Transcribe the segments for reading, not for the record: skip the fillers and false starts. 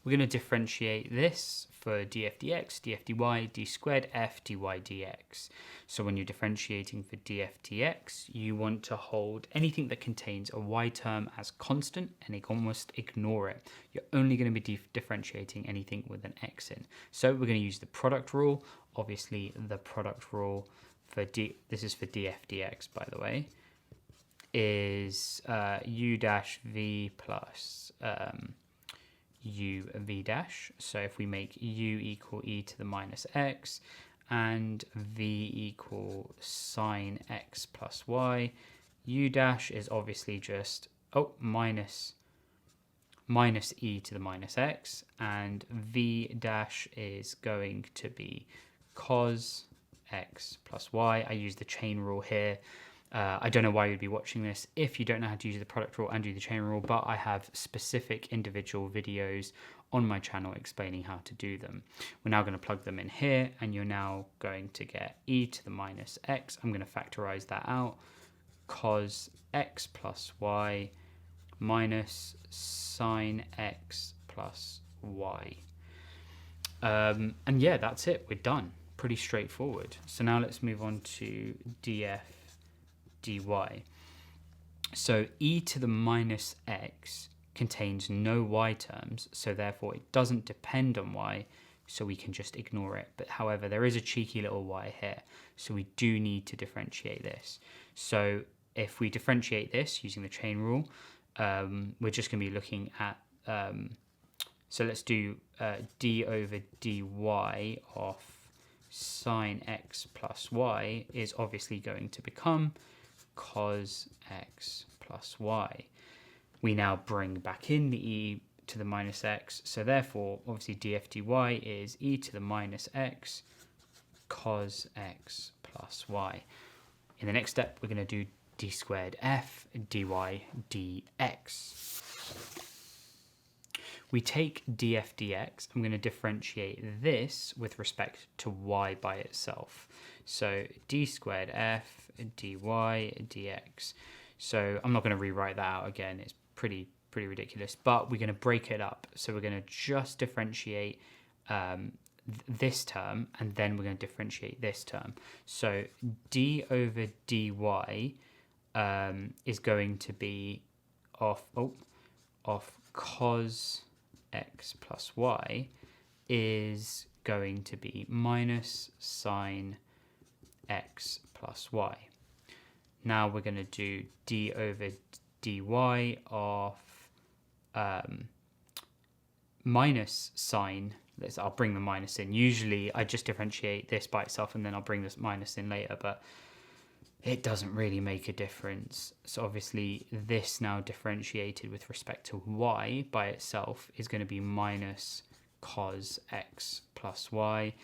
we're going to differentiate this for df dx, df dy, d squared f dy dx. So when you're differentiating for df dx, you want to hold anything that contains a y term as constant and almost ignore it. You're only going to be differentiating anything with an x in. So we're going to use the product rule. Obviously, the product rule for this is for df dx, by the way, is u dash v plus u v dash. So if we make u equal e to the minus x and v equal sine x plus y, u dash is obviously just minus e to the minus x, and v dash is going to be cos x plus y. I use the chain rule here. I don't know why you'd be watching this if you don't know how to use the product rule and do the chain rule, but I have specific individual videos on my channel explaining how to do them. We're now going to plug them in here, and you're now going to get e to the minus x. I'm going to factorize that out. Cos x plus y minus sine x plus y. And yeah, that's it. We're done. Pretty straightforward. So now let's move on to df dy. So e to the minus x contains no y terms, so therefore it doesn't depend on y, so we can just ignore it. But however, there is a cheeky little y here, so we do need to differentiate this. So if we differentiate this using the chain rule, we're just going to be looking at, so let's do d over dy of sine x plus y is obviously going to become cos x plus y. We now bring back in the e to the minus x, so therefore obviously df dy is e to the minus x cos x plus y. In the next step, we're going to do d squared f dy dx. We take df dx, I'm going to differentiate this with respect to y by itself. So d squared f dy dx. So I'm not going to rewrite that out again, it's pretty ridiculous, but we're going to break it up. So we're going to just differentiate this term, and then we're going to differentiate this term. So d over dy is going to be of cos x plus y is going to be minus sine x plus y. Now we're going to do d over dy of minus sine. I'll bring the minus in. Usually I just differentiate this by itself and then I'll bring this minus in later, but it doesn't really make a difference. So obviously this now differentiated with respect to y by itself is going to be minus cos x plus y.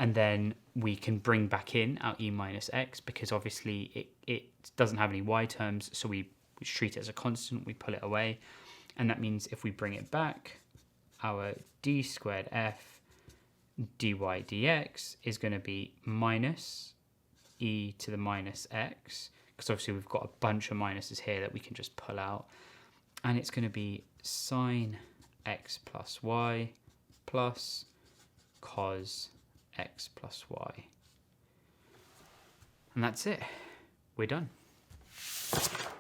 And then we can bring back in our e minus x because obviously it doesn't have any y terms, so we treat it as a constant, we pull it away. And that means if we bring it back, our d squared f dy dx is going to be minus e to the minus x, because obviously we've got a bunch of minuses here that we can just pull out, and it's going to be sine x plus y plus cos x plus y. And that's it. We're done.